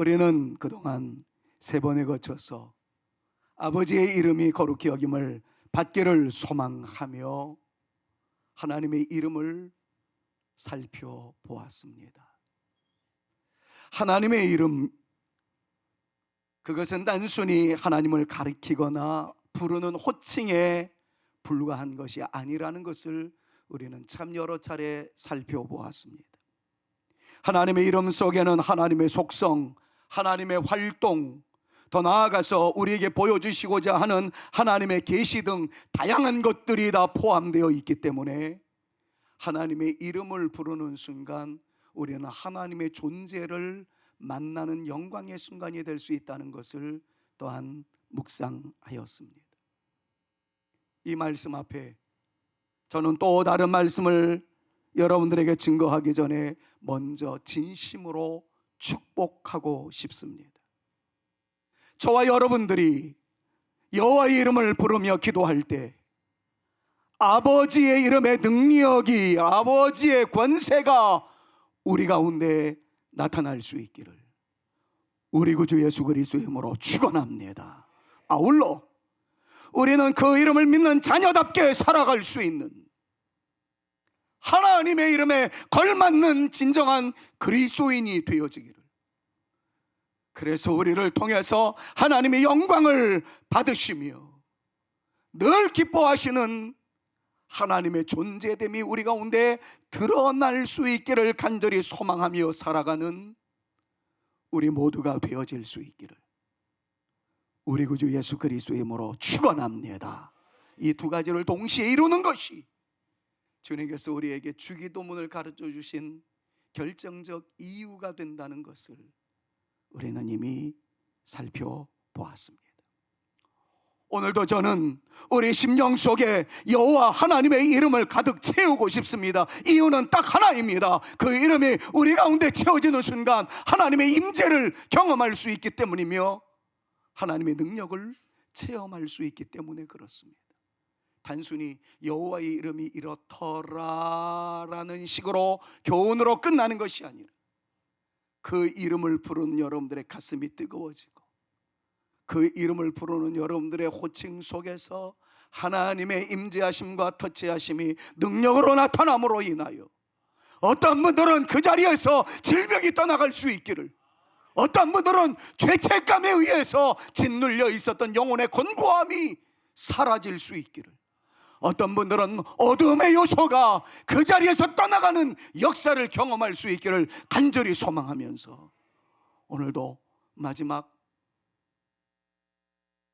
우리는 그동안 3번에 거쳐서 아버지의 이름이 거룩히 여김을 받기를 소망하며 하나님의 이름을 살펴보았습니다. 하나님의 이름, 그것은 단순히 하나님을 가리키거나 부르는 호칭에 불과한 것이 아니라는 것을 우리는 참 여러 차례 살펴보았습니다. 하나님의 이름 속에는 하나님의 속성, 하나님의 활동, 더 나아가서 우리에게 보여주시고자 하는 하나님의 계시 등 다양한 것들이 다 포함되어 있기 때문에 하나님의 이름을 부르는 순간 우리는 하나님의 존재를 만나는 영광의 순간이 될 수 있다는 것을 또한 묵상하였습니다. 이 말씀 앞에 저는 또 다른 말씀을 여러분들에게 증거하기 전에 먼저 진심으로 축복하고 싶습니다. 저와 여러분들이 여호와의 이름을 부르며 기도할 때 아버지의 이름의 능력이, 아버지의 권세가 우리 가운데 나타날 수 있기를 우리 구주 예수 그리스도의 이름으로 축원합니다. 아울러 우리는 그 이름을 믿는 자녀답게 살아갈 수 있는 하나님의 이름에 걸맞는 진정한 그리스도인이 되어지기를, 그래서 우리를 통해서 하나님의 영광을 받으시며 늘 기뻐하시는 하나님의 존재됨이 우리 가운데 드러날 수 있기를 간절히 소망하며 살아가는 우리 모두가 되어질 수 있기를 우리 구주 예수 그리스도의 이름으로 축원합니다. 이 두 가지를 동시에 이루는 것이 주님께서 우리에게 주기도문을 가르쳐 주신 결정적 이유가 된다는 것을 우리는 이미 살펴보았습니다. 오늘도 저는 우리 심령 속에 여호와 하나님의 이름을 가득 채우고 싶습니다. 이유는 딱 하나입니다. 그 이름이 우리 가운데 채워지는 순간 하나님의 임재를 경험할 수 있기 때문이며 하나님의 능력을 체험할 수 있기 때문에 그렇습니다. 단순히 여호와의 이름이 이렇더라라는 식으로 교훈으로 끝나는 것이 아니라 그 이름을 부르는 여러분들의 가슴이 뜨거워지고 그 이름을 부르는 여러분들의 호칭 속에서 하나님의 임재하심과 터치하심이 능력으로 나타남으로 인하여 어떤 분들은 그 자리에서 질병이 떠나갈 수 있기를, 어떤 분들은 죄책감에 의해서 짓눌려 있었던 영혼의 곤고함이 사라질 수 있기를, 어떤 분들은 어둠의 요소가 그 자리에서 떠나가는 역사를 경험할 수 있기를 간절히 소망하면서 오늘도 마지막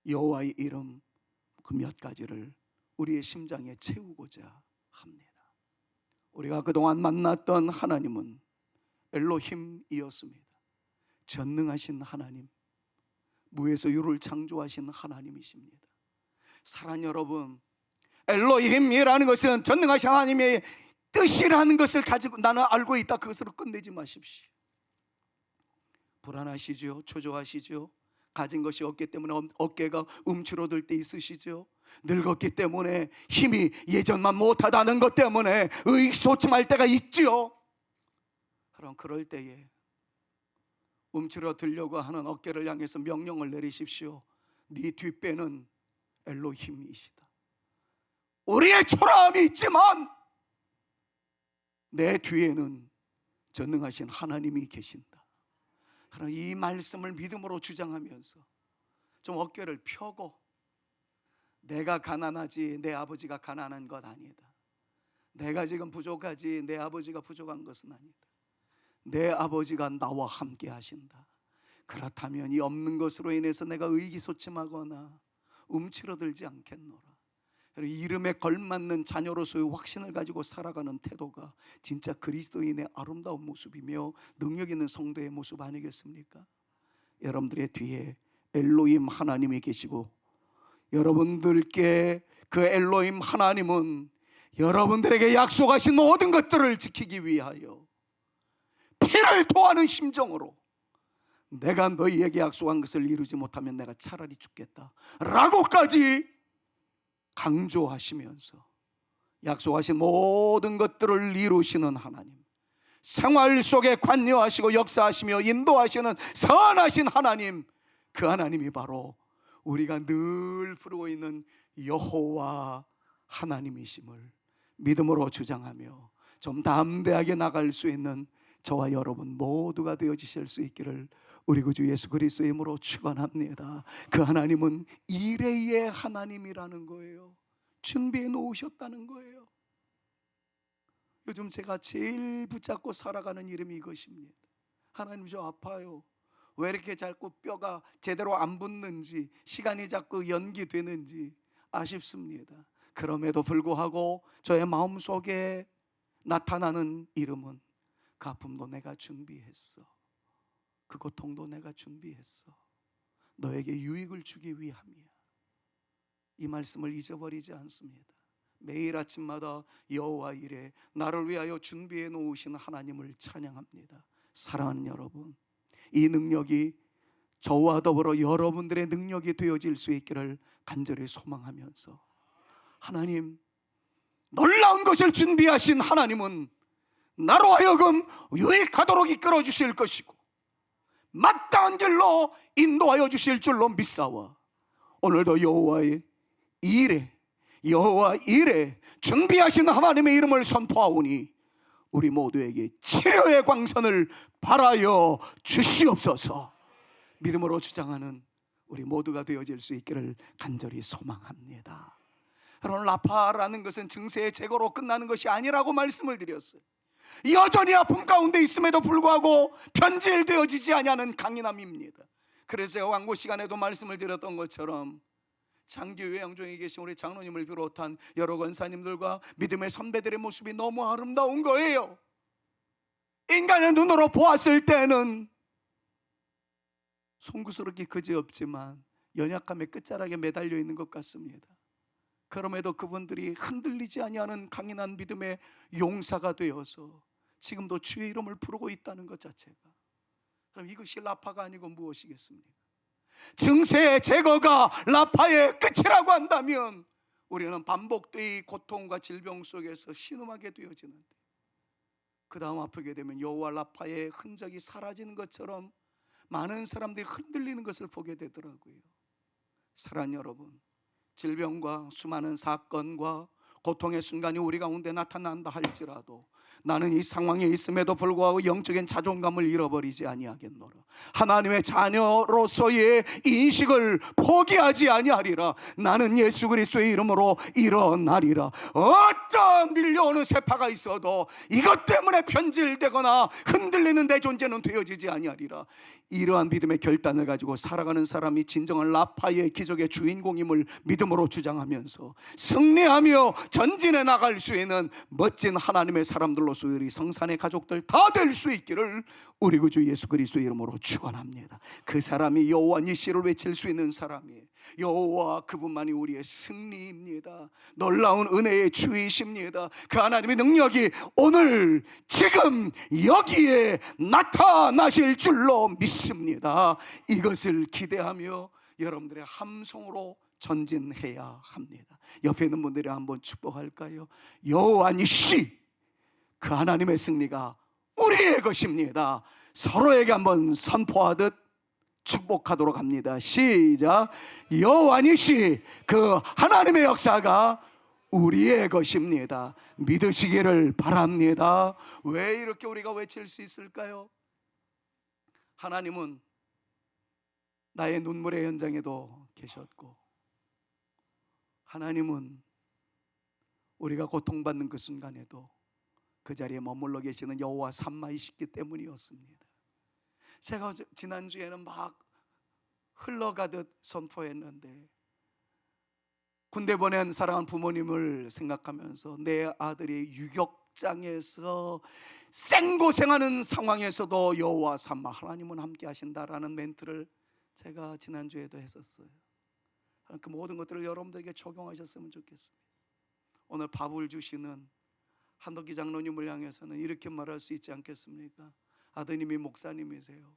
여호와의 이름 그 몇 가지를 우리의 심장에 채우고자 합니다. 우리가 그동안 만났던 하나님은 엘로힘이었습니다. 전능하신 하나님, 무에서 유를 창조하신 하나님이십니다. 사랑하는 여러분, 엘로힘이라는 것은 전능하신 하나님의 뜻이라는 것을 가지고 나는 알고 있다, 그것으로 끝내지 마십시오. 불안하시죠? 초조하시죠? 가진 것이 없기 때문에 어깨가 움츠러들 때 있으시죠? 늙었기 때문에 힘이 예전만 못하다는 것 때문에 의기소침할 때가 있죠. 그럼 그럴 때에 움츠러들려고 하는 어깨를 향해서 명령을 내리십시오. 네 뒷배는 엘로힘이시다. 우리의 초라함이 있지만 내 뒤에는 전능하신 하나님이 계신다. 그럼 이 말씀을 믿음으로 주장하면서 좀 어깨를 펴고, 내가 가난하지 내 아버지가 가난한 것 아니다. 내가 지금 부족하지 내 아버지가 부족한 것은 아니다. 내 아버지가 나와 함께 하신다. 그렇다면 이 없는 것으로 인해서 내가 의기소침하거나 움츠러들지 않겠노라. 이름에 걸맞는 자녀로서의 확신을 가지고 살아가는 태도가 진짜 그리스도인의 아름다운 모습이며 능력 있는 성도의 모습 아니겠습니까? 여러분들의 뒤에 엘로힘 하나님이 계시고, 여러분들께 그 엘로힘 하나님은 여러분들에게 약속하신 모든 것들을 지키기 위하여 피를 토하는 심정으로 내가 너희에게 약속한 것을 이루지 못하면 내가 차라리 죽겠다 라고까지 강조하시면서 약속하신 모든 것들을 이루시는 하나님, 생활 속에 관여하시고 역사하시며 인도하시는 선하신 하나님, 그 하나님이 바로 우리가 늘 부르고 있는 여호와 하나님이심을 믿음으로 주장하며 좀 담대하게 나갈 수 있는 저와 여러분 모두가 되어지실 수 있기를 우리 구주 예수 그리스도의 이름으로 축원합니다. 그 하나님은 이레의 하나님이라는 거예요. 준비해 놓으셨다는 거예요. 요즘 제가 제일 붙잡고 살아가는 이름이 이것입니다. 하나님, 저 아파요. 왜 이렇게 자꾸 뼈가 제대로 안 붙는지, 시간이 자꾸 연기되는지 아쉽습니다. 그럼에도 불구하고 저의 마음속에 나타나는 이름은 그 아픔도 내가 준비했어, 그 고통도 내가 준비했어, 너에게 유익을 주기 위함이야. 이 말씀을 잊어버리지 않습니다. 매일 아침마다 여호와 이레, 나를 위하여 준비해 놓으신 하나님을 찬양합니다. 사랑하는 여러분, 이 능력이 저와 더불어 여러분들의 능력이 되어질 수 있기를 간절히 소망하면서, 하나님, 놀라운 것을 준비하신 하나님은 나로 하여금 유익하도록 이끌어 주실 것이고 마땅한 길로 인도하여 주실 줄로 믿사와 오늘도 여호와의 이레, 여호와 이레 준비하신 하나님의 이름을 선포하오니 우리 모두에게 치료의 광선을 발하여 주시옵소서. 믿음으로 주장하는 우리 모두가 되어질 수 있기를 간절히 소망합니다. 여러분, 라파라는 것은 증세의 제거로 끝나는 것이 아니라고 말씀을 드렸어요. 여전히 아픔 가운데 있음에도 불구하고 변질되어지지 아니하는 강인함입니다. 그래서 제가 광고 시간에도 말씀을 드렸던 것처럼 장기회 양종에 계신 우리 장로님을 비롯한 여러 권사님들과 믿음의 선배들의 모습이 너무 아름다운 거예요. 인간의 눈으로 보았을 때는 송구스럽게 그지없지만 연약함의 끝자락에 매달려 있는 것 같습니다. 그럼에도 그분들이 흔들리지 아니하는 강인한 믿음의 용사가 되어서 지금도 주의 이름을 부르고 있다는 것 자체가, 그럼 이것이 라파가 아니고 무엇이겠습니까? 증세의 제거가 라파의 끝이라고 한다면 우리는 반복되이 고통과 질병 속에서 신음하게 되어지는데, 그 다음 아프게 되면 여호와 라파의 흔적이 사라지는 것처럼 많은 사람들이 흔들리는 것을 보게 되더라고요. 사랑하는 여러분, 질병과 수많은 사건과 고통의 순간이 우리 가운데 나타난다 할지라도 나는 이 상황에 있음에도 불구하고 영적인 자존감을 잃어버리지 아니하겠노라. 하나님의 자녀로서의 인식을 포기하지 아니하리라. 나는 예수 그리스도의 이름으로 일어나리라. 어떤 밀려오는 세파가 있어도 이것 때문에 변질되거나 흔들리는 내 존재는 되어지지 아니하리라. 이러한 믿음의 결단을 가지고 살아가는 사람이 진정한 라파의 기적의 주인공임을 믿음으로 주장하면서 승리하며 전진해 나갈 수 있는 멋진 하나님의 사람들로서 우리 성산의 가족들 다 될 수 있기를 우리 구주 예수 그리스도의 이름으로 축원합니다. 그 사람이 여호와 니시를 외칠 수 있는 사람이에요. 여호와 그분만이 우리의 승리입니다. 놀라운 은혜의 주이십니다. 그 하나님의 능력이 오늘 지금 여기에 나타나실 줄로 믿습니다. 이것을 기대하며 여러분들의 함성으로 전진해야 합니다. 옆에 있는 분들이 한번 축복할까요? 여호와 니시, 그 하나님의 승리가 우리의 것입니다. 서로에게 한번 선포하듯 축복하도록 합니다. 시작. 여호와 니시, 그 하나님의 역사가 우리의 것입니다. 믿으시기를 바랍니다. 왜 이렇게 우리가 외칠 수 있을까요? 하나님은 나의 눈물의 현장에도 계셨고, 하나님은 우리가 고통받는 그 순간에도 그 자리에 머물러 계시는 여호와 삼마이시기 때문이었습니다. 제가 지난주에는 막 흘러가듯 선포했는데, 군대 보낸 사랑하는 부모님을 생각하면서 내 아들이 유격장에서 생고생하는 상황에서도 여호와 삼마, 하나님은 함께 하신다라는 멘트를 제가 지난주에도 했었어요. 그 모든 것들을 여러분들에게 적용하셨으면 좋겠습니다. 오늘 밥을 주시는 한덕기 장로님을 향해서는 이렇게 말할 수 있지 않겠습니까? 아드님이 목사님이세요.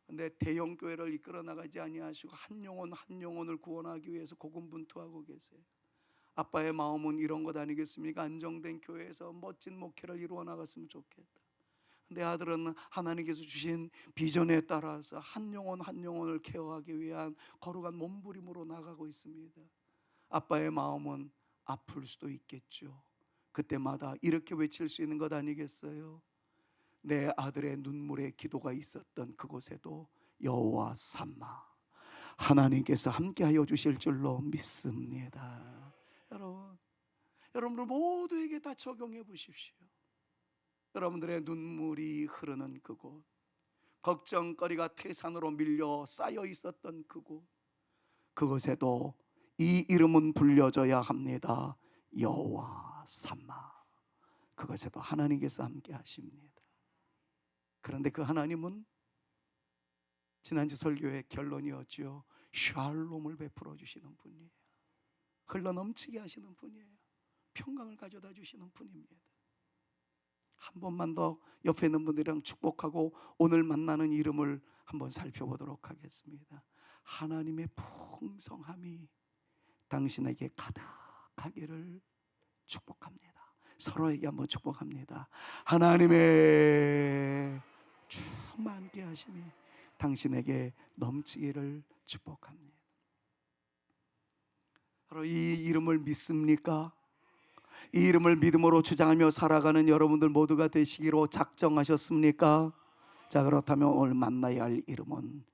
근데 대형 교회를 이끌어 나가지 아니하시고 한 영혼 한 영혼을 구원하기 위해서 고군분투하고 계세요. 아빠의 마음은 이런 것 아니겠습니까? 안정된 교회에서 멋진 목회를 이루어 나갔으면 좋겠다. 내 아들은 하나님께서 주신 비전에 따라서 한 영혼 한 영혼을 케어하기 위한 거룩한 몸부림으로 나가고 있습니다. 아빠의 마음은 아플 수도 있겠죠. 그때마다 이렇게 외칠 수 있는 것 아니겠어요? 내 아들의 눈물의 기도가 있었던 그곳에도 여호와 삼마, 하나님께서 함께하여 주실 줄로 믿습니다. 여러분들 모두에게 다 적용해 보십시오. 여러분들의 눈물이 흐르는 그곳, 걱정거리가 태산으로 밀려 쌓여 있었던 그곳에도 이 이름은 불려져야 합니다. 여호와 삼마. 그것에도 하나님께서 함께 하십니다. 그런데 그 하나님은 지난주 설교의 결론이었죠. 샬롬을 베풀어 주시는 분이에요. 흘러넘치게 하시는 분이에요. 평강을 가져다 주시는 분입니다. 한 번만 더 옆에 있는 분들이랑 축복하고 오늘 만나는 이름을 한번 살펴보도록 하겠습니다. 하나님의 풍성함이 당신에게 가득하기를 축복합니다. 서로에게 한번 축복합니다. 하나님의 충만케 하심이 당신에게 넘치기를 축복합니다. 바로 이 이름을 믿습니까? 이 이름을 믿음으로 주장하며 살아가는 여러분들 모두가 되시기로 작정하셨습니까? 자, 그렇다면 오늘 만나야 할 이름은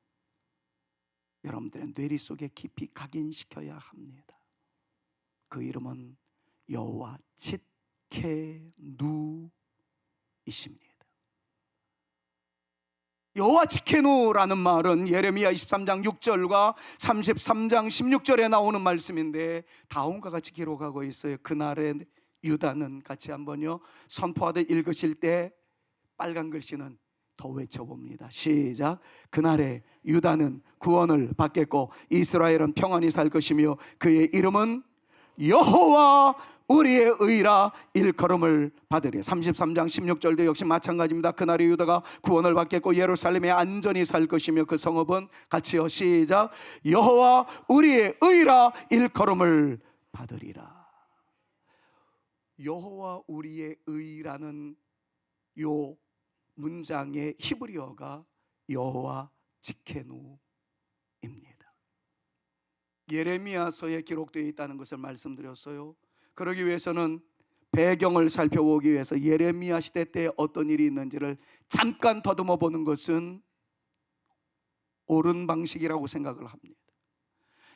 여러분들의 뇌리 속에 깊이 각인시켜야 합니다. 그 이름은 여호와 칫케누이십니다. 여호와 칫케누라는 말은 예레미야 23장 6절과 33장 16절에 나오는 말씀인데 다음과 같이 기록하고 있어요. 그날에 유다는, 같이 한번요 선포하듯 읽으실 때 빨간 글씨는 더 외쳐봅니다. 시작. 그날에 유다는 구원을 받겠고 이스라엘은 평안히 살 것이며 그의 이름은 여호와 우리의 의라 일컬음을 받으리. 33장 16절도 역시 마찬가지입니다. 그날에 유다가 구원을 받겠고 예루살렘에 안전히 살 것이며 그 성읍은 같이요 시작. 여호와 우리의 의라 일컬음을 받으리라. 여호와 우리의 의라는 요 문장의 히브리어가 여호와 칫케누입니다. 예레미야서에 기록되어 있다는 것을 말씀드렸어요. 그러기 위해서는 배경을 살펴보기 위해서 예레미야 시대 때 어떤 일이 있는지를 잠깐 더듬어 보는 것은 옳은 방식이라고 생각을 합니다.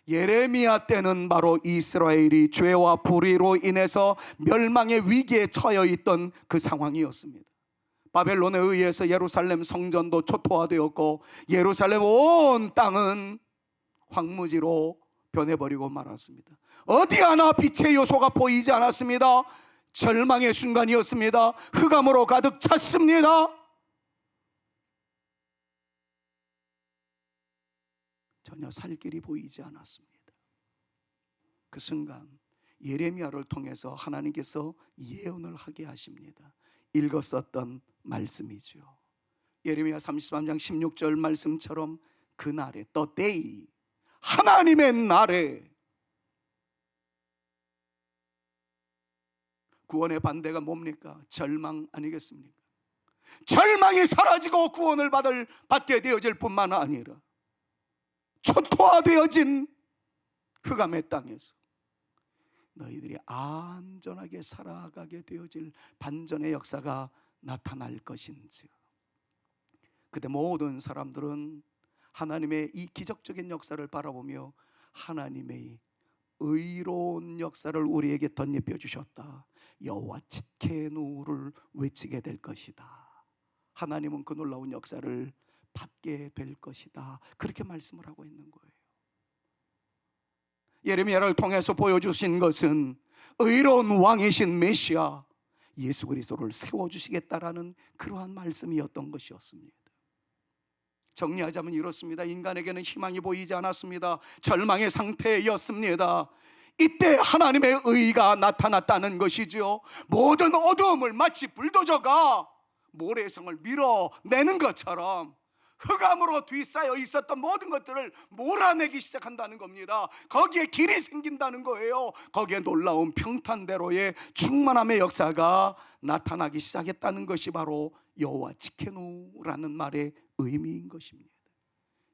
예레미야 때는 바로 이스라엘이 죄와 불의로 인해서 멸망의 위기에 처해 있던 그 상황이었습니다. 바벨론에 의해서 예루살렘 성전도 초토화되었고 예루살렘 온 땅은 황무지로 변해버리고 말았습니다. 어디 하나 빛의 요소가 보이지 않았습니다. 절망의 순간이었습니다. 흑암으로 가득 찼습니다. 전혀 살 길이 보이지 않았습니다. 그 순간 예레미야를 통해서 하나님께서 예언을 하게 하십니다. 읽었었던 말씀이죠. 예레미야 33장 16절 말씀처럼 그날에 the day, 하나님의 날에 구원의 반대가 뭡니까? 절망 아니겠습니까? 절망이 사라지고 구원을 받게 되어질 뿐만 아니라 초토화되어진 흑암의 땅에서 너희들이 안전하게 살아가게 되어질 반전의 역사가 나타날 것인지. 그때 모든 사람들은 하나님의 이 기적적인 역사를 바라보며 하나님의 의로운 역사를 우리에게 덧입혀 주셨다. 여호와 칫케누를 외치게 될 것이다. 하나님은 그 놀라운 역사를 받게 될 것이다. 그렇게 말씀을 하고 있는 거예요. 예레미야를 통해서 보여주신 것은 의로운 왕이신 메시아 예수 그리스도를 세워주시겠다라는 그러한 말씀이었던 것이었습니다. 정리하자면 이렇습니다. 인간에게는 희망이 보이지 않았습니다. 절망의 상태였습니다. 이때 하나님의 의가 나타났다는 것이죠. 모든 어두움을 마치 불도저가 모래성을 밀어내는 것처럼 흑암으로 뒤싸여 있었던 모든 것들을 몰아내기 시작한다는 겁니다. 거기에 길이 생긴다는 거예요. 거기에 놀라운 평탄대로의 충만함의 역사가 나타나기 시작했다는 것이 바로 여호와 치케누라는 말의 의미인 것입니다.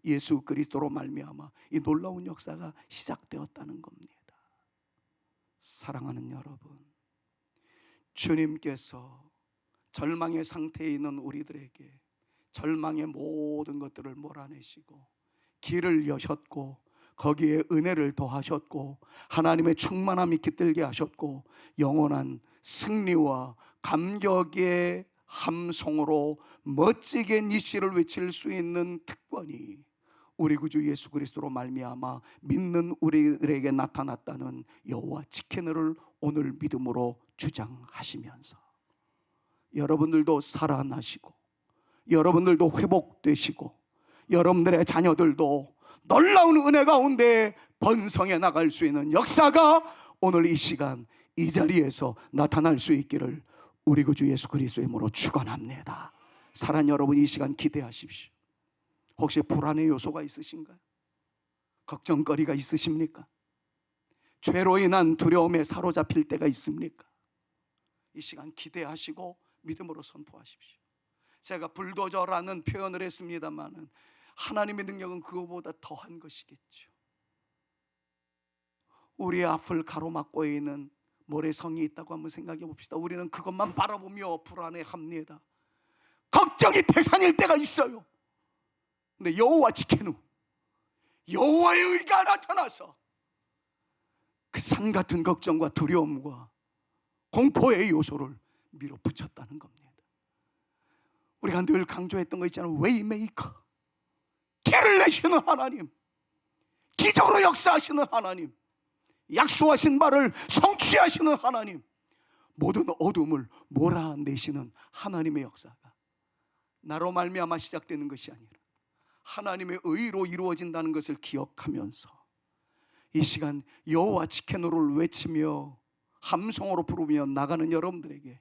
예수 그리스도로 말미암아 이 놀라운 역사가 시작되었다는 겁니다. 사랑하는 여러분, 주님께서 절망의 상태에 있는 우리들에게 절망의 모든 것들을 몰아내시고 길을 여셨고 거기에 은혜를 더하셨고 하나님의 충만함이 깃들게 하셨고 영원한 승리와 감격의 함성으로 멋지게 니시를 외칠 수 있는 특권이 우리 구주 예수 그리스도로 말미암아 믿는 우리들에게 나타났다는 여호와 치케누를 오늘 믿음으로 주장하시면서 여러분들도 살아나시고 여러분들도 회복되시고 여러분들의 자녀들도 놀라운 은혜 가운데 번성해 나갈 수 있는 역사가 오늘 이 시간 이 자리에서 나타날 수 있기를 우리 구주 예수 그리스도의 이름으로 축원합니다. 사랑하는 여러분, 이 시간 기대하십시오. 혹시 불안의 요소가 있으신가요? 걱정거리가 있으십니까? 죄로 인한 두려움에 사로잡힐 때가 있습니까? 이 시간 기대하시고 믿음으로 선포하십시오. 제가 불도저라는 표현을 했습니다만 하나님의 능력은 그거보다 더한 것이겠죠. 우리의 앞을 가로막고 있는 모래성이 있다고 한번 생각해 봅시다. 우리는 그것만 바라보며 불안해합니다. 걱정이 태산일 때가 있어요. 근데 여호와 치케누, 여호와의 의가 나타나서 그 산 같은 걱정과 두려움과 공포의 요소를 밀어붙였다는 겁니다. 우리가 늘 강조했던 거 있잖아요. 웨이메이커, 길을 내시는 하나님, 기적으로 역사하시는 하나님, 약속하신 바를 성취하시는 하나님, 모든 어둠을 몰아내시는 하나님의 역사가 나로 말미암아 시작되는 것이 아니라 하나님의 의로 이루어진다는 것을 기억하면서 이 시간 여호와 치케누를 외치며 함성으로 부르며 나가는 여러분들에게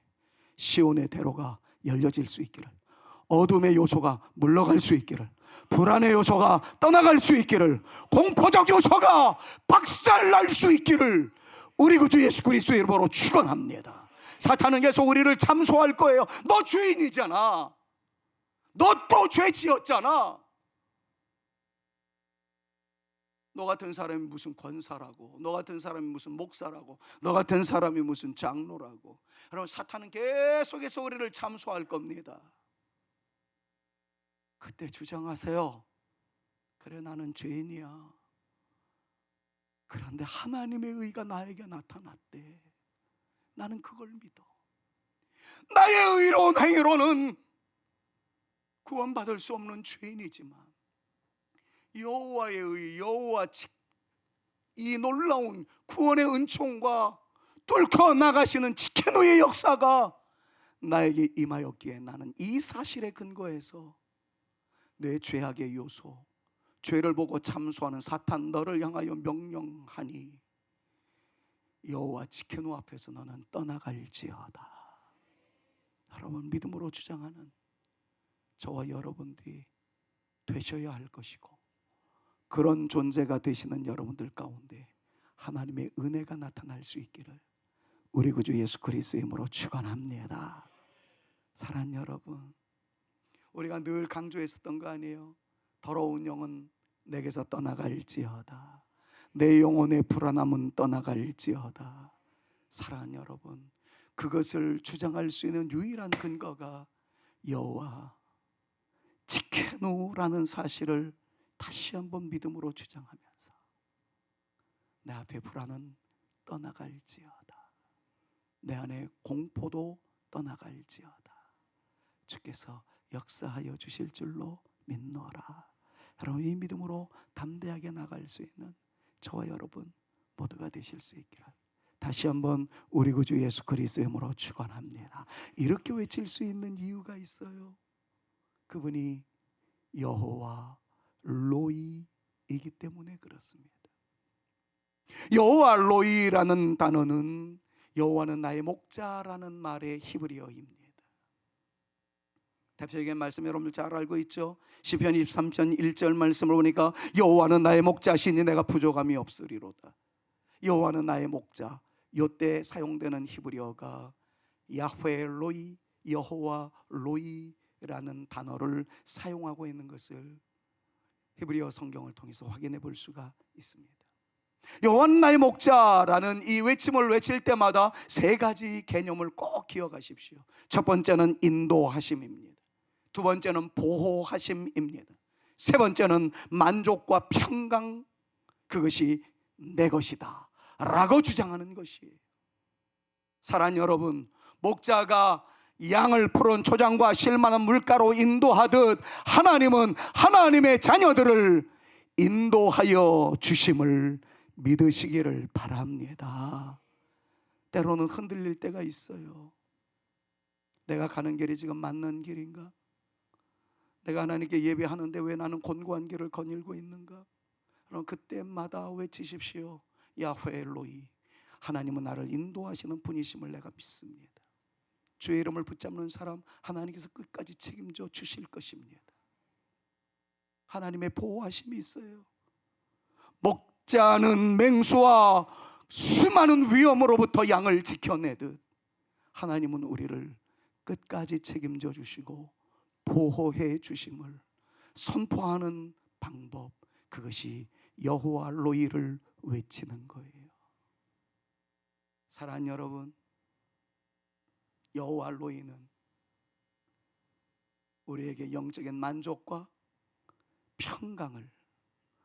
시온의 대로가 열려질 수 있기를, 어둠의 요소가 물러갈 수 있기를, 불안의 요소가 떠나갈 수 있기를, 공포적 요소가 박살날 수 있기를 우리 구주 예수 그리스도의 이름으로 축원합니다. 사탄은 계속 우리를 참소할 거예요. 너 죄인이잖아, 너 또 죄 지었잖아, 너 같은 사람이 무슨 권사라고, 너 같은 사람이 무슨 목사라고, 너 같은 사람이 무슨 장로라고. 여러분, 사탄은 계속해서 우리를 참소할 겁니다. 그때 주장하세요. 그래, 나는 죄인이야. 그런데 하나님의 의가 나에게 나타났대. 나는 그걸 믿어. 나의 의로운 행위로는 구원받을 수 없는 죄인이지만 여호와의 의, 여호와 이 놀라운 구원의 은총과 뚫고 나가시는 치케누의 역사가 나에게 임하였기에 나는 이 사실에 근거해서 내 죄악의 요소, 죄를 보고 참소하는 사탄 너를 향하여 명령하니 여호와 치케누 앞에서 너는 떠나갈지어다. 여러분, 믿음으로 주장하는 저와 여러분들이 되셔야 할 것이고, 그런 존재가 되시는 여러분들 가운데 하나님의 은혜가 나타날 수 있기를 우리 구주 예수 그리스도의 이름으로 축원합니다. 사랑하는 여러분, 우리가 늘 강조했었던 거 아니에요? 더러운 영은 내게서 떠나갈지어다, 내 영혼의 불안함은 떠나갈지어다. 사랑하는 여러분, 그것을 주장할 수 있는 유일한 근거가 여호와 치케누라는 사실을 다시 한번 믿음으로 주장하면서 내 앞에 불안은 떠나갈지어다, 내 안에 공포도 떠나갈지어다, 주께서 역사하여 주실 줄로 믿노라. 여러분, 이 믿음으로 담대하게 나갈 수 있는 저와 여러분 모두가 되실 수 있기를 다시 한번 우리 구주 예수 그리스도의 이름으로 축원합니다. 이렇게 외칠 수 있는 이유가 있어요. 그분이 여호와 로이이기 때문에 그렇습니다. 여호와 로이라는 단어는 여호와는 나의 목자라는 말의 히브리어입니다. 대표적인 말씀 여러분들 잘 알고 있죠? 시편 23편 1절 말씀을 보니까 여호와는 나의 목자시니 내가 부족함이 없으리로다. 여호와는 나의 목자. 요때 사용되는 히브리어가 야훼 로이, 여호와 로이라는 단어를 사용하고 있는 것을 히브리어 성경을 통해서 확인해 볼 수가 있습니다. 여호와는 나의 목자라는 이 외침을 외칠 때마다 세 가지 개념을 꼭 기억하십시오. 첫 번째는 인도하심입니다. 두 번째는 보호하심입니다. 세 번째는 만족과 평강, 그것이 내 것이다 라고 주장하는 것이에요. 사랑하는 여러분, 목자가 양을 푸른 초장과 실만한 물가로 인도하듯 하나님은 하나님의 자녀들을 인도하여 주심을 믿으시기를 바랍니다. 때로는 흔들릴 때가 있어요. 내가 가는 길이 지금 맞는 길인가? 내가 하나님께 예배하는데 왜 나는 곤고한 길을 거닐고 있는가? 그럼 그때마다 외치십시오. 야훼 엘로이, 하나님은 나를 인도하시는 분이심을 내가 믿습니다. 주의 이름을 붙잡는 사람 하나님께서 끝까지 책임져 주실 것입니다. 하나님의 보호하심이 있어요. 목자는 맹수와 수많은 위험으로부터 양을 지켜내듯 하나님은 우리를 끝까지 책임져 주시고 보호해 주심을 선포하는 방법, 그것이 여호와 로이를 외치는 거예요. 사랑하는 여러분, 여호와 로이는 우리에게 영적인 만족과 평강을,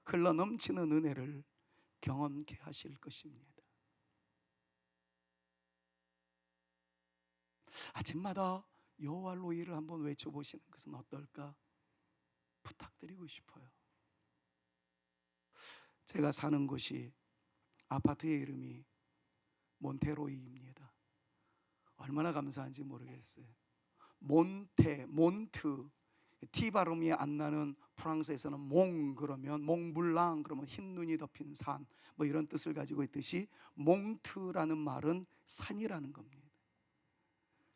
흘러넘치는 은혜를 경험케 하실 것입니다. 아침마다 여호와 로이를 한번 외쳐보시는 것은 어떨까 부탁드리고 싶어요. 제가 사는 곳이, 아파트의 이름이 몬테로이입니다. 얼마나 감사한지 모르겠어요. 몬트, T 발음이 안 나는 프랑스에서는 몽 그러면 몽블랑 그러면 흰 눈이 덮인 산, 뭐 이런 뜻을 가지고 있듯이 몽트라는 말은 산이라는 겁니다.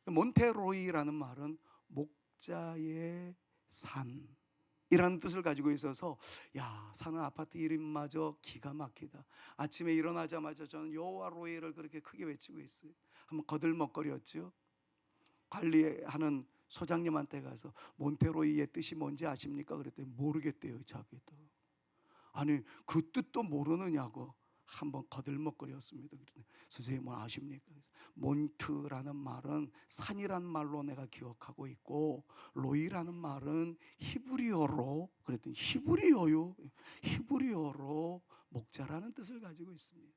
몬테로이라는 말은 목자의 산이라는 뜻을 가지고 있어서, 야, 사는 아파트 이름마저 기가 막히다. 아침에 일어나자마자 저는 여호와 로이를 그렇게 크게 외치고 있어요. 한번 거들먹거렸죠. 관리하는 소장님한테 가서 몬테로이의 뜻이 뭔지 아십니까? 그랬더니 모르겠대요, 자기도. 아니, 그 뜻도 모르느냐고 한번 거들먹거렸습니다. 그랬더니 선생님 뭐 아십니까? 몬트라는 말은 산이란 말로 내가 기억하고 있고, 로이라는 말은 히브리어로, 그랬더니 히브리어요? 히브리어로 목자라는 뜻을 가지고 있습니다.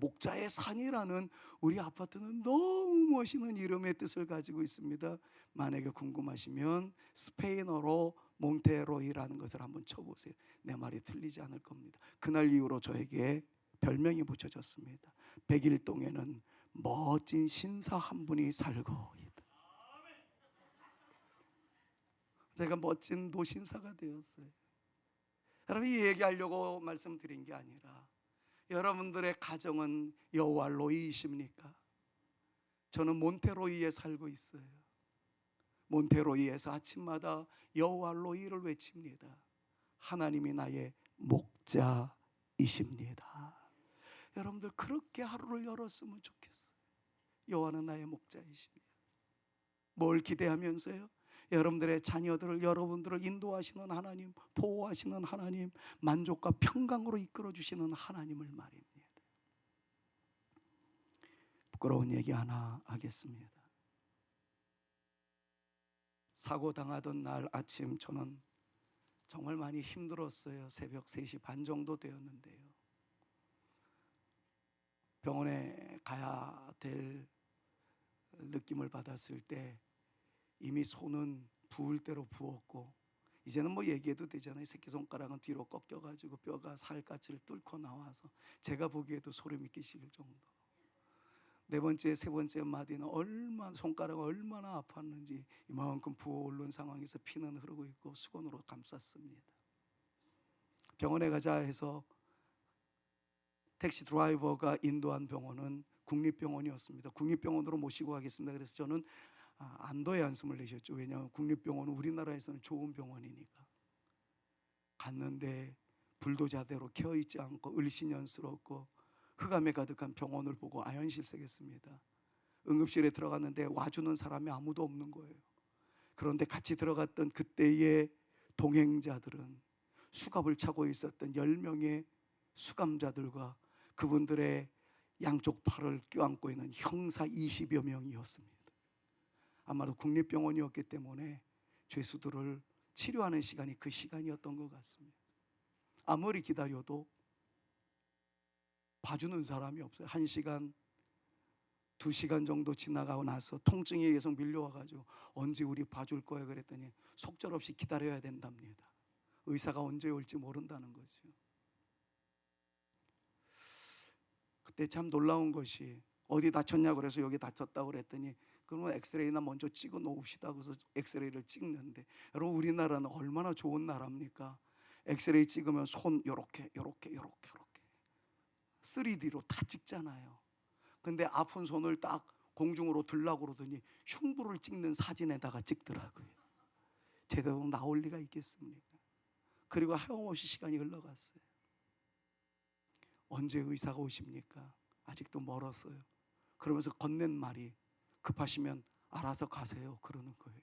목자의 산이라는 우리 아파트는 너무 멋있는 이름의 뜻을 가지고 있습니다. 만약에 궁금하시면 스페인어로 몬테로이라는 것을 한번 쳐보세요. 내 말이 틀리지 않을 겁니다. 그날 이후로 저에게 별명이 붙여졌습니다. 백일동에는 멋진 신사 한 분이 살고 있다. 제가 멋진 도신사가 되었어요. 여러분, 이 얘기하려고 말씀드린 게 아니라, 여러분들의 가정은 여호와 로이이십니까? 저는 몬테로이에 살고 있어요. 몬테로이에서 아침마다 여호와 로이를 외칩니다. 하나님이 나의 목자이십니다. 여러분들 그렇게 하루를 열었으면 좋겠어요. 여호와는 나의 목자이십니다. 뭘 기대하면서요? 여러분들의 자녀들을, 여러분들을 인도하시는 하나님, 보호하시는 하나님, 만족과 평강으로 이끌어 주시는 하나님을 말입니다. 부끄러운 얘기 하나 하겠습니다. 사고 당하던 날 아침, 저는 정말 많이 힘들었어요. 새벽 3시 반 정도 되었는데요. 병원에 가야 될 느낌을 받았을 때 이미 손은 부을 대로 부었고, 이제는 뭐 얘기해도 되잖아요. 새끼손가락은 뒤로 꺾여가지고 뼈가 살갗을 뚫고 나와서 제가 보기에도 소름이 끼칠 정도. 네 번째, 세 번째 마디는 손가락이 얼마나 아팠는지 이만큼 부어오른 상황에서 피는 흐르고 있고 수건으로 감쌌습니다. 병원에 가자 해서 택시 드라이버가 인도한 병원은 국립병원이었습니다. 국립병원으로 모시고 가겠습니다. 그래서 저는 안도의 한숨을 내셨죠. 왜냐하면 국립병원은 우리나라에서는 좋은 병원이니까. 갔는데 불도 제대로 켜있지 않고 을씨년스럽고 흑암에 가득한 병원을 보고 아연실색했습니다. 응급실에 들어갔는데 와주는 사람이 아무도 없는 거예요. 그런데 같이 들어갔던 그때의 동행자들은 수갑을 차고 있었던 10명의 수감자들과 그분들의 양쪽 팔을 껴안고 있는 형사 20여 명이었습니다. 아마도 국립병원이었기 때문에 죄수들을 치료하는 시간이 그 시간이었던 것 같습니다. 아무리 기다려도 봐주는 사람이 없어요. 1시간, 2시간 정도 지나가고 나서 통증이 계속 밀려와가지고 언제 우리 봐줄 거야 그랬더니 속절없이 기다려야 된답니다. 의사가 언제 올지 모른다는 거죠. 그때 참 놀라운 것이 어디 다쳤냐고 그래서 여기 다쳤다고 그랬더니 그러면 엑스레이나 먼저 찍어 놓읍시다. 그래서 엑스레이를 찍는데, 여러분 우리나라는 얼마나 좋은 나라입니까? 엑스레이 찍으면 손 요렇게 3D로 다 찍잖아요. 근데 아픈 손을 딱 공중으로 들라고 그러더니 흉부를 찍는 사진에다가 찍더라고요. 제대로 나올 리가 있겠습니까? 그리고 하염없이 시간이 흘러갔어요. 언제 의사가 오십니까? 아직도 멀었어요. 그러면서 건넨 말이 급하시면 알아서 가세요 그러는 거예요.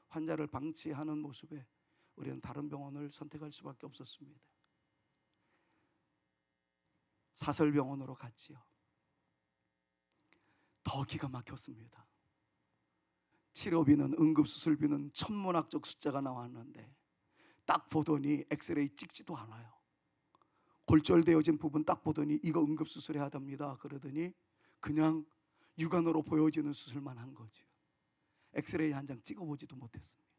환자를 방치하는 모습에 우리는 다른 병원을 선택할 수밖에 없었습니다. 사설병원으로 갔지요. 더 기가 막혔습니다. 치료비는, 응급수술비는 천문학적 숫자가 나왔는데 딱 보더니 엑스레이 찍지도 않아요. 골절되어진 부분 딱 보더니 이거 응급수술해야 합니다 그러더니 그냥 육안으로 보여지는 수술만 한 거죠. 엑스레이 한 장 찍어보지도 못했습니다.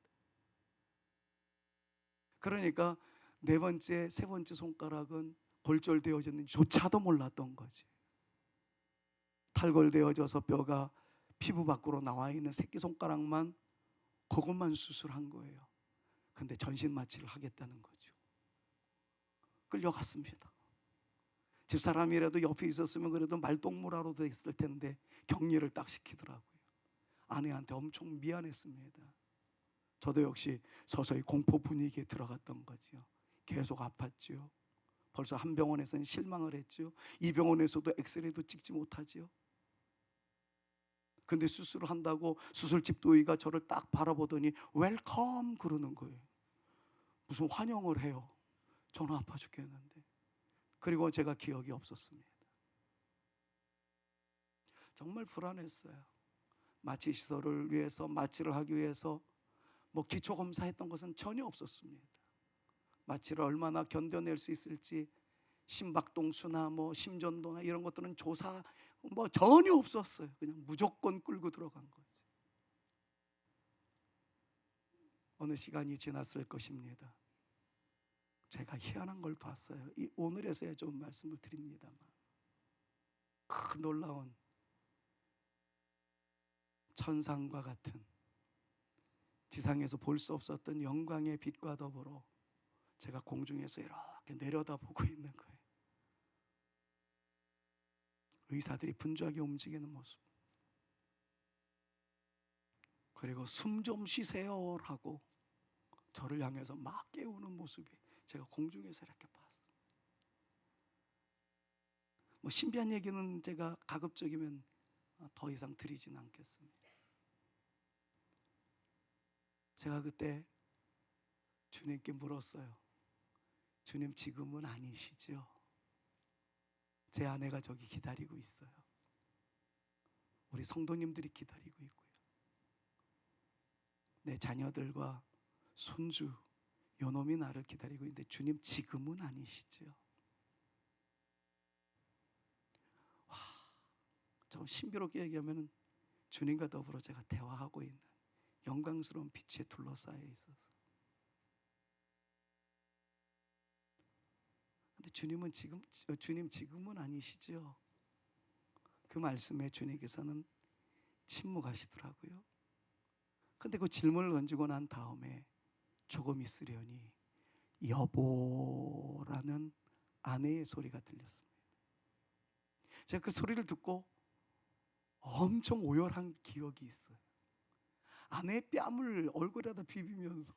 그러니까 네 번째, 세 번째 손가락은 골절되어졌는지조차도 몰랐던 거지. 탈골되어져서 뼈가 피부 밖으로 나와 있는 새끼손가락만, 그것만 수술한 거예요. 근데 전신마취를 하겠다는 거죠. 끌려갔습니다. 집사람이라도 옆에 있었으면 그래도 말동무라도 됐을 텐데 격리를 딱 시키더라고요. 아내한테 엄청 미안했습니다. 저도 역시 서서히 공포 분위기에 들어갔던 거죠. 계속 아팠죠. 벌써 한 병원에서는 실망을 했죠. 이 병원에서도 엑스레이도 찍지 못하죠. 근데 수술을 한다고 수술집 도의가 저를 딱 바라보더니 웰컴 그러는 거예요. 무슨 환영을 해요. 저는 아파 죽겠는데. 그리고 제가 기억이 없었습니다. 정말 불안했어요. 마취시설을 위해서, 마취를 하기 위해서 뭐 기초검사했던 것은 전혀 없었습니다. 마취를 얼마나 견뎌낼 수 있을지, 심박동수나 뭐 심전도나 이런 것들은 조사 뭐 전혀 없었어요. 그냥 무조건 끌고 들어간 거죠. 어느 시간이 지났을 것입니다. 제가 희한한 걸 봤어요. 오늘에서야 좀 말씀을 드립니다만, 큰 놀라운 천상과 같은, 지상에서 볼 수 없었던 영광의 빛과 더불어 제가 공중에서 이렇게 내려다보고 있는 거예요. 의사들이 분주하게 움직이는 모습, 그리고 숨 좀 쉬세요라고 저를 향해서 막 깨우는 모습이 제가 공중에서 이렇게 봤어요. 뭐 신비한 얘기는 제가 가급적이면 더 이상 드리진 않겠습니다. 제가 그때 주님께 물었어요. 주님, 지금은 아니시죠? 제 아내가 저기 기다리고 있어요. 우리 성도님들이 기다리고 있고요. 내 자녀들과 손주, 요놈이 나를 기다리고 있는데 주님, 지금은 아니시죠? 와, 좀 신비롭게 얘기하면 주님과 더불어 제가 대화하고 있는 영광스러운 빛에 둘러싸여 있어서, 근데 주님 지금은 아니시죠? 그 말씀에 주님께서는 침묵하시더라고요. 근데 그 질문을 던지고 난 다음에 조금 있으려니 여보라는 아내의 소리가 들렸습니다. 제가 그 소리를 듣고 엄청 오열한 기억이 있어요. 아내의 뺨을 얼굴에다 비비면서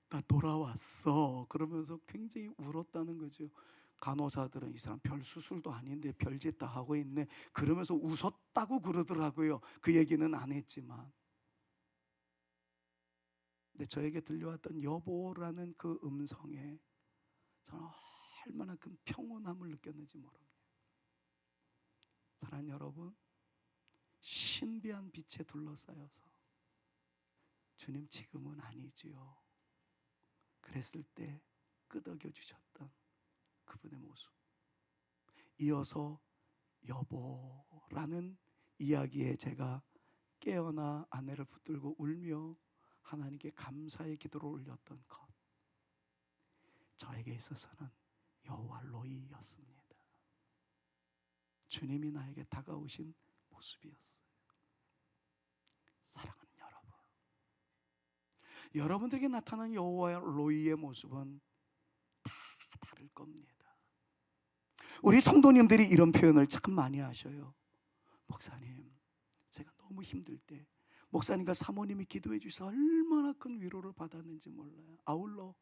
나 돌아왔어 그러면서 굉장히 울었다는 거죠. 간호사들은 이 사람 별 수술도 아닌데 별짓 다 하고 있네 그러면서 웃었다고 그러더라고요. 그 얘기는 안 했지만. 근데 저에게 들려왔던 여보라는 그 음성에 저는 얼마나 큰 평온함을 느꼈는지 모릅니다. 사랑하는 여러분, 신비한 빛에 둘러싸여서 주님 지금은 아니지요 그랬을 때 끄덕여 주셨던 그분의 모습, 이어서 여보라는 이야기에 제가 깨어나 아내를 붙들고 울며 하나님께 감사의 기도를 올렸던 것, 저에게 있어서는 여호와 로이였습니다. 주님이 나에게 다가오신 모습이었어요. 사랑하는 여러분, 여러분들에게 나타난 여호와 로이의 모습은 다 다를 겁니다. 우리 성도님들이 이런 표현을 참 많이 하셔요. 목사님, 제가 너무 힘들 때 목사님과 사모님이 기도해 주셔서 얼마나 큰 위로를 받았는지 몰라요. 아울러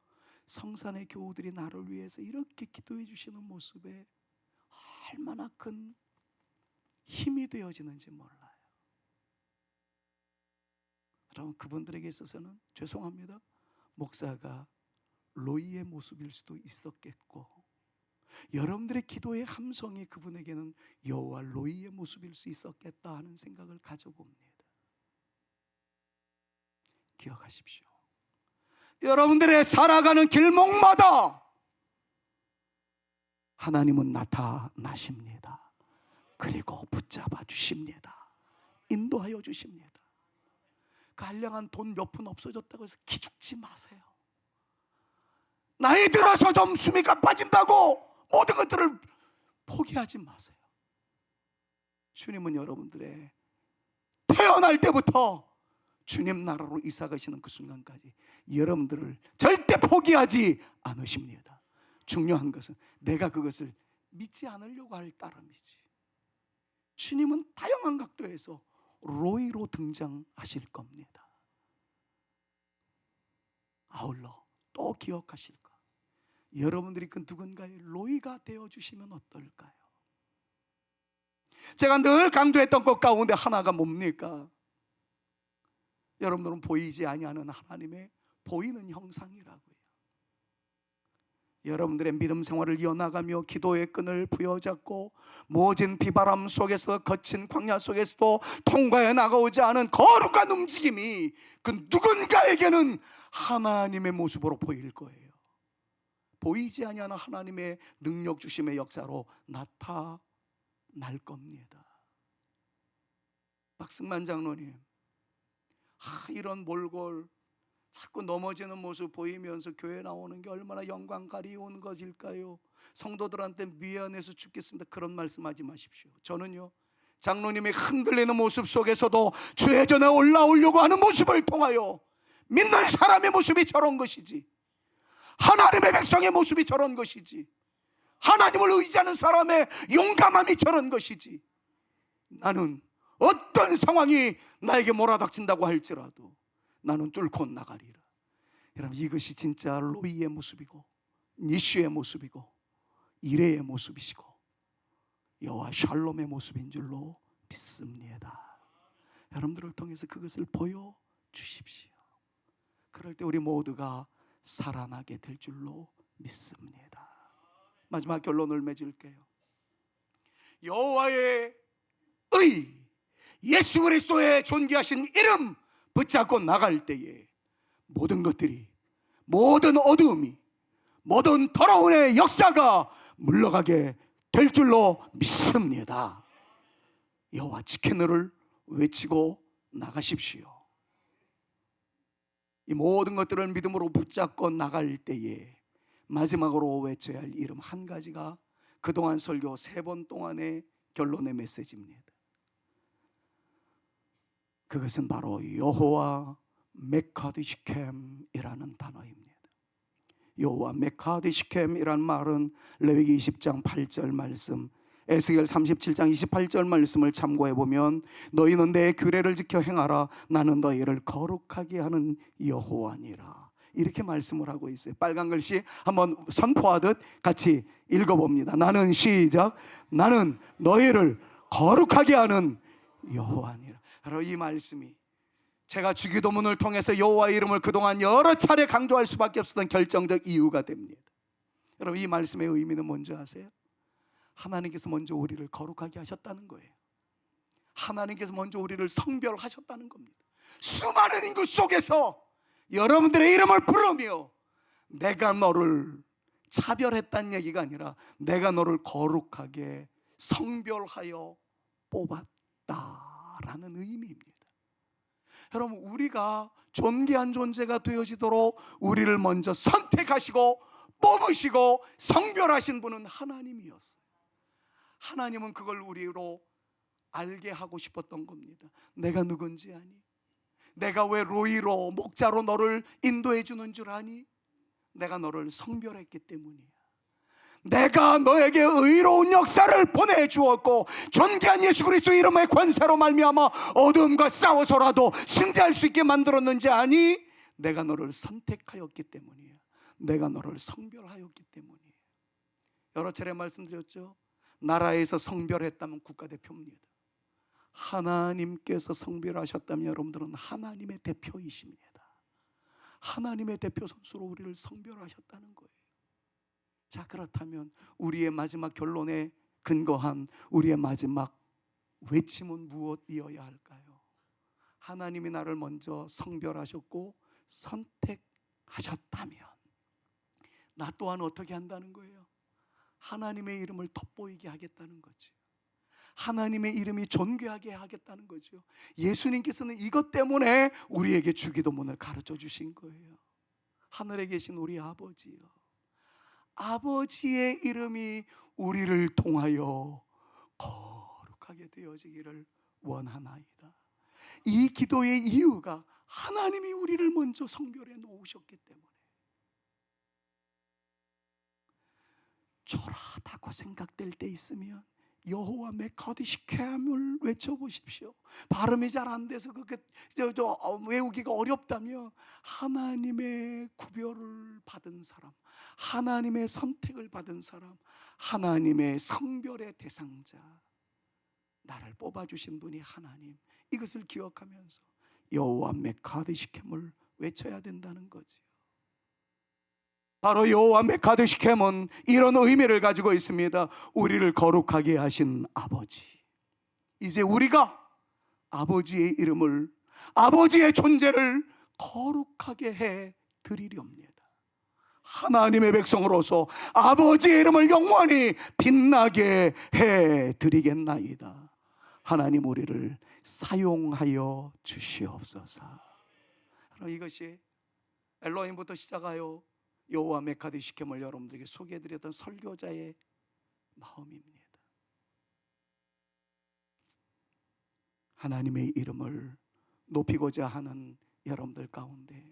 성산의 교우들이 나를 위해서 이렇게 기도해 주시는 모습에 얼마나 큰 힘이 되어지는지 몰라요. 여러분, 그분들에게 있어서는 죄송합니다, 목사가 로이의 모습일 수도 있었겠고, 여러분들의 기도의 함성이 그분에게는 여호와 로이의 모습일 수 있었겠다 하는 생각을 가져봅니다. 기억하십시오. 여러분들의 살아가는 길목마다 하나님은 나타나십니다. 그리고 붙잡아 주십니다. 인도하여 주십니다. 그 한량한 돈 몇 푼 없어졌다고 해서 기죽지 마세요. 나이 들어서 좀 숨이 가빠진다고 모든 것들을 포기하지 마세요. 주님은 여러분들의 태어날 때부터 주님 나라로 이사 가시는 그 순간까지 여러분들을 절대 포기하지 않으십니다. 중요한 것은 내가 그것을 믿지 않으려고 할 따름이지. 주님은 다양한 각도에서 로이로 등장하실 겁니다. 아울러 또 기억하실 것, 여러분들이 그 누군가의 로이가 되어주시면 어떨까요? 제가 늘 강조했던 것 가운데 하나가 뭡니까? 여러분들은 보이지 아니하는 하나님의 보이는 형상이라고요. 여러분들의 믿음 생활을 이어나가며 기도의 끈을 부여잡고 모진 비바람 속에서 거친 광야 속에서도 통과해 나가오지 않은 거룩한 움직임이 그 누군가에게는 하나님의 모습으로 보일 거예요. 보이지 아니하는 하나님의 능력 주심의 역사로 나타날 겁니다. 박승만 장로님, 이런 몰골 자꾸 넘어지는 모습 보이면서 교회 나오는 게 얼마나 영광 가리운 것일까요? 성도들한테 미안해서 죽겠습니다. 그런 말씀하지 마십시오. 저는요, 장로님의 흔들리는 모습 속에서도 주의 전에 올라오려고 하는 모습을 통하여 믿는 사람의 모습이 저런 것이지, 하나님의 백성의 모습이 저런 것이지, 하나님을 의지하는 사람의 용감함이 저런 것이지, 나는 어떤 상황이 나에게 몰아닥친다고 할지라도 나는 뚫고 나가리라. 여러분, 이것이 진짜 로이의 모습이고 니슈의 모습이고 이레의 모습이시고 여호와 샬롬의 모습인 줄로 믿습니다. 여러분들을 통해서 그것을 보여주십시오. 그럴 때 우리 모두가 살아나게 될 줄로 믿습니다. 마지막 결론을 맺을게요. 여호와의 의, 예수 그리스도의 존귀하신 이름 붙잡고 나갈 때에 모든 것들이, 모든 어두움이, 모든 더러움의 역사가 물러가게 될 줄로 믿습니다. 여호와 치케너를 외치고 나가십시오. 이 모든 것들을 믿음으로 붙잡고 나갈 때에 마지막으로 외쳐야 할 이름 한 가지가 그동안 설교 3번 동안의 결론의 메시지입니다. 그것은 바로 여호와 메카드시켐이라는 단어입니다. 여호와 메카드시켐이라는 말은 레위기 20장 8절 말씀, 에스겔 37장 28절 말씀을 참고해 보면 너희는 내 규례를 지켜 행하라. 나는 너희를 거룩하게 하는 여호와니라. 이렇게 말씀을 하고 있어요. 빨간 글씨 한번 선포하듯 같이 읽어봅니다. 나는 시작. 나는 너희를 거룩하게 하는 여호와니라. 바로 이 말씀이 제가 주기도문을 통해서 여호와의 이름을 그동안 여러 차례 강조할 수밖에 없었던 결정적 이유가 됩니다. 여러분, 이 말씀의 의미는 뭔지 아세요? 하나님께서 먼저 우리를 거룩하게 하셨다는 거예요. 하나님께서 먼저 우리를 성별하셨다는 겁니다. 수많은 인구 속에서 여러분들의 이름을 부르며 내가 너를 차별했다는 얘기가 아니라 내가 너를 거룩하게 성별하여 뽑았다라는 의미입니다. 여러분, 우리가 존귀한 존재가 되어지도록 우리를 먼저 선택하시고 뽑으시고 성별하신 분은 하나님이었어요. 하나님은 그걸 우리로 알게 하고 싶었던 겁니다. 내가 누군지 아니? 내가 왜 로이로 목자로 너를 인도해 주는 줄 아니? 내가 너를 성별했기 때문이야. 내가 너에게 의로운 역사를 보내주었고 존귀한 예수 그리스도 이름의 권세로 말미암아 어둠과 싸워서라도 승리할 수 있게 만들었는지 아니? 내가 너를 선택하였기 때문이야. 내가 너를 성별하였기 때문이야. 여러 차례 말씀드렸죠. 나라에서 성별했다면 국가대표입니다. 하나님께서 성별하셨다면 여러분들은 하나님의 대표이십니다. 하나님의 대표 선수로 우리를 성별하셨다는 거예요. 자, 그렇다면 우리의 마지막 결론에 근거한 우리의 마지막 외침은 무엇이어야 할까요? 하나님이 나를 먼저 성별하셨고 선택하셨다면 나 또한 어떻게 한다는 거예요? 하나님의 이름을 돋보이게 하겠다는 거죠. 하나님의 이름이 존귀하게 하겠다는 거죠. 예수님께서는 이것 때문에 우리에게 주기도문을 가르쳐 주신 거예요. 하늘에 계신 우리 아버지요, 아버지의 이름이 우리를 통하여 거룩하게 되어지기를 원하나이다. 이 기도의 이유가 하나님이 우리를 먼저 성별해 놓으셨기 때문에. 초라하다고 생각될 때 있으면 여호와 메카디시켐을 외쳐보십시오. 발음이 잘 안 돼서 그게 외우기가 어렵다면 하나님의 구별을 받은 사람, 하나님의 선택을 받은 사람, 하나님의 성별의 대상자, 나를 뽑아주신 분이 하나님, 이것을 기억하면서 여호와 메카디시켐을 외쳐야 된다는 거지요. 바로 여호와 메카드시켐은 이런 의미를 가지고 있습니다. 우리를 거룩하게 하신 아버지. 이제 우리가 아버지의 이름을, 아버지의 존재를 거룩하게 해 드리렵니다. 하나님의 백성으로서 아버지의 이름을 영원히 빛나게 해 드리겠나이다. 하나님, 우리를 사용하여 주시옵소서. 이것이 엘로힘부터 시작하여 여호와 메카드시켐을 여러분들에게 소개해드렸던 설교자의 마음입니다. 하나님의 이름을 높이고자 하는 여러분들 가운데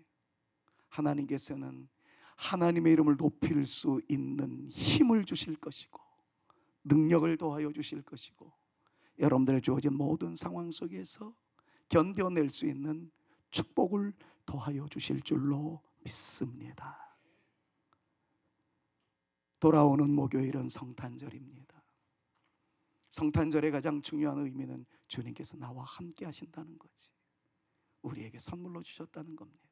하나님께서는 하나님의 이름을 높일 수 있는 힘을 주실 것이고 능력을 더하여 주실 것이고 여러분들의 주어진 모든 상황 속에서 견뎌낼 수 있는 축복을 더하여 주실 줄로 믿습니다. 돌아오는 목요일은 성탄절입니다. 성탄절의 가장 중요한 의미는 주님께서 나와 함께 하신다는 거지. 우리에게 선물로 주셨다는 겁니다.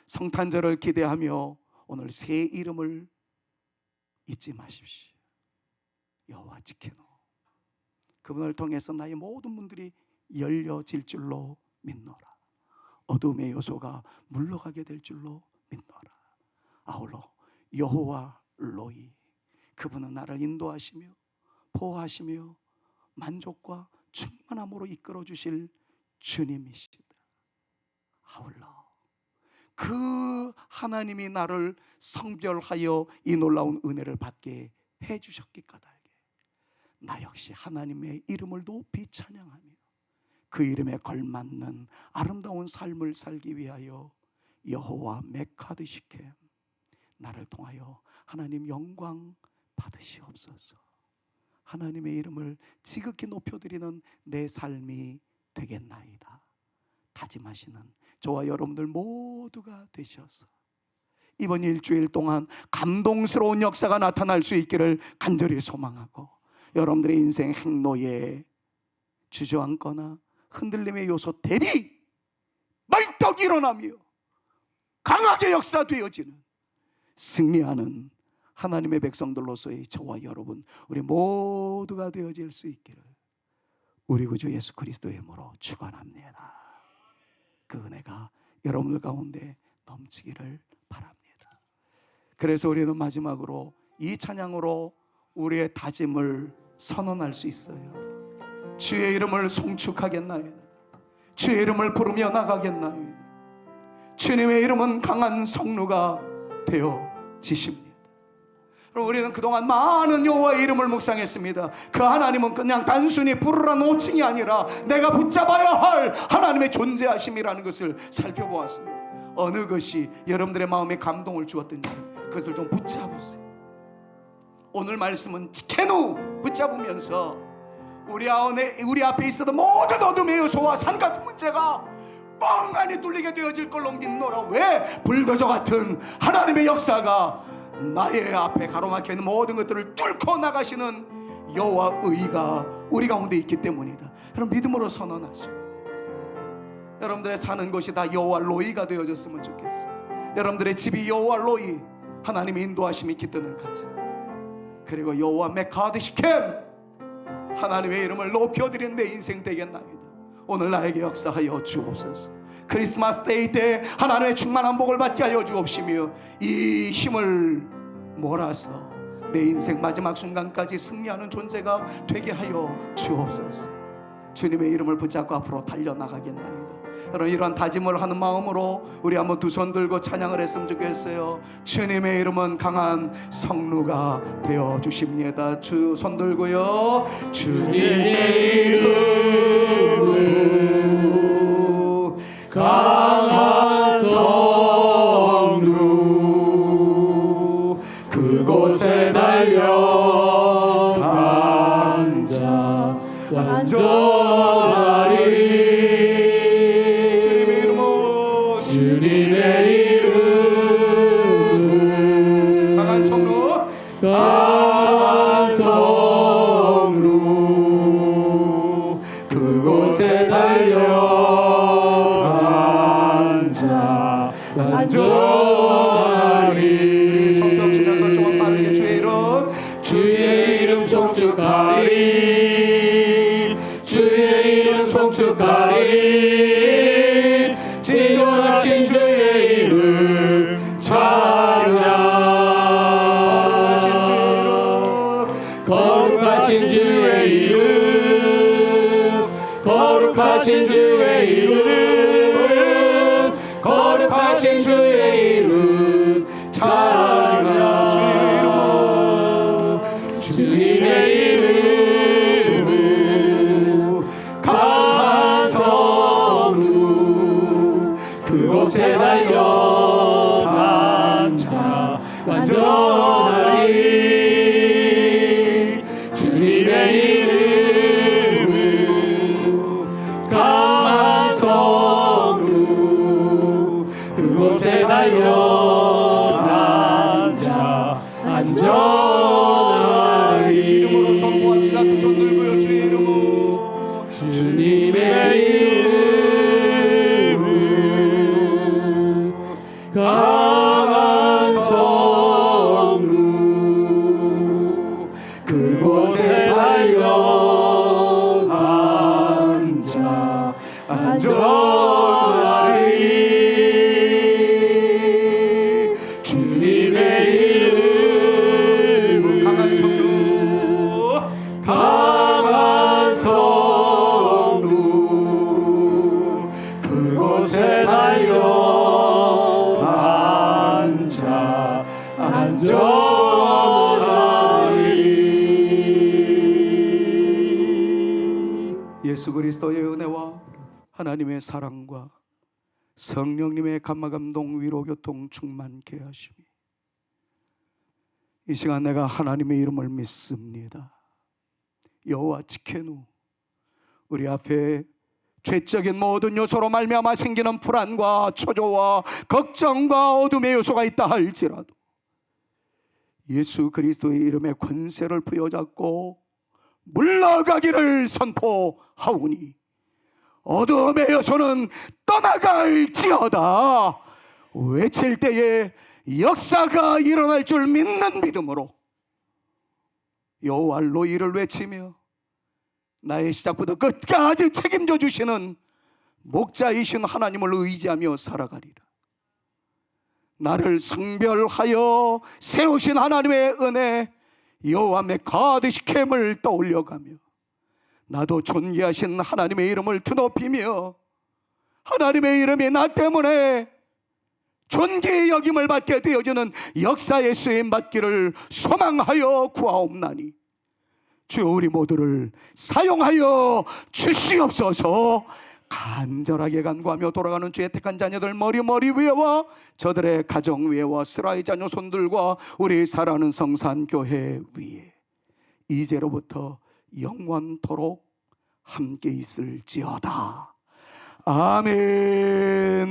성탄절을 기대하며 오늘 새 이름을 잊지 마십시오. 여호와 지케노. 그분을 통해서 나의 모든 문들이 열려질 줄로 믿노라. 어둠의 요소가 물러가게 될 줄로 믿노라. 아울러 여호와 로이, 그분은 나를 인도하시며 보호하시며 만족과 충만함으로 이끌어 주실 주님이시다. 아울러 그 하나님이 나를 성별하여 이 놀라운 은혜를 받게 해주셨기 까닭에 나 역시 하나님의 이름을 높이 찬양하며 그 이름에 걸맞는 아름다운 삶을 살기 위하여 여호와 메카드시켐, 나를 통하여 하나님 영광 받으시옵소서. 하나님의 이름을 지극히 높여드리는 내 삶이 되겠나이다 다짐하시는 저와 여러분들 모두가 되셔서 이번 일주일 동안 감동스러운 역사가 나타날 수 있기를 간절히 소망하고, 여러분들의 인생 행로에 주저앉거나 흔들림의 요소 대비 말떡 일어나며 강하게 역사되어지는 승리하는 하나님의 백성들로서의 저와 여러분, 우리 모두가 되어질 수 있기를 우리 구주 예수 그리스도의 이름으로 축원합니다. 그 은혜가 여러분들 가운데 넘치기를 바랍니다. 그래서 우리는 마지막으로 이 찬양으로 우리의 다짐을 선언할 수 있어요. 주의 이름을 송축하겠나이다. 주의 이름을 부르며 나가겠나이다. 주님의 이름은 강한 성루가 되어지십니다. 우리는 그동안 많은 여호와의 이름을 묵상했습니다. 그 하나님은 그냥 단순히 부르라는 호칭이 아니라 내가 붙잡아야 할 하나님의 존재하심이라는 것을 살펴보았습니다. 어느 것이 여러분들의 마음에 감동을 주었든지 그것을 좀 붙잡으세요. 오늘 말씀은 지켜누 붙잡으면서 우리 앞에 있었던 모든 어둠의 요소와 산 같은 문제가 뻥하니 뚫리게 되어질 걸로 믿노라. 왜? 불거저 같은 하나님의 역사가 나의 앞에 가로막혀 있는 모든 것들을 뚫고 나가시는 여호와 의가 우리 가운데 있기 때문이다. 여러분 믿음으로 선언하시고, 여러분들의 사는 곳이 다 여호와 로이가 되어졌으면 좋겠어요. 여러분들의 집이 여호와 로이, 하나님의 인도하심이 깃드는 가지, 그리고 여호와 메카드시켐, 하나님의 이름을 높여드리는 내 인생 되겠나이다. 오늘 나에게 역사하여 주옵소서. 크리스마스 데이 때 하나님의 충만한 복을 받게 하여 주옵시며 이 힘을 몰아서 내 인생 마지막 순간까지 승리하는 존재가 되게 하여 주옵소서. 주님의 이름을 붙잡고 앞으로 달려나가겠나이다. 여러분 이러한 다짐을 하는 마음으로 우리 한번 두 손 들고 찬양을 했으면 좋겠어요. 주님의 이름은 강한 성루가 되어 주십니다. 주 손 들고요. 주님의 이름은 강한 성루, 그곳에 달려 앉아 안전하리. 주님의 이름은 강한 성루, 강한 성루, 그곳에 달려 앉아 안전하리. 성경 치면서 조금 빠르게 주의 이름 송축하리. 주의 이름 송축하리. 지존하신 주의 이름 찬양. 거룩하신 주의 이름, 거룩하신 주의 이름, 거룩하신 주의 이름 찬양. 주님의 이름은 강한 성루, 그곳에 달려 앉아 안전하리. 주님의 이름은 강한 성루, 그곳에 달려 앉아 안전하리. 이름으로 선포합시다. 두 손 들고요. 주의 이름은 주님의 이름은 강한 성루, 그곳에 달려 앉아 안전하리. 주님의 이름은 강한 성루, 강한 성루, 그곳에 달려 앉아 안전하리. 예수 그리스도의 은혜와 하나님의 사랑과 성령님의 감화감동 위로교통 충만케 하시며, 이 시간 내가 하나님의 이름을 믿습니다. 여호와 치케노. 우리 앞에 죄적인 모든 요소로 말미암아 생기는 불안과 초조와 걱정과 어둠의 요소가 있다 할지라도 예수 그리스도의 이름에 권세를 부여잡고 물러가기를 선포하오니 어둠의 요소는 떠나갈지어다 외칠 때에 역사가 일어날 줄 믿는 믿음으로 여호와 로이를 외치며 나의 시작부터 끝까지 책임져 주시는 목자이신 하나님을 의지하며 살아가리라. 나를 성별하여 세우신 하나님의 은혜 여호와 메카드시켐을 떠올려가며 나도 존귀하신 하나님의 이름을 드높이며 하나님의 이름이 나 때문에 존귀의 여김을 받게 되어지는 역사의 쓰임 받기를 소망하여 구하옵나니 주여 우리 모두를 사용하여 주시옵소서. 간절하게 간구하며 돌아가는 주의 택한 자녀들 머리 위에와 저들의 가정 위에와 스라의 자녀 손들과 우리 사랑하는 성산교회 위에 이제로부터 영원토록 함께 있을지어다. 아멘.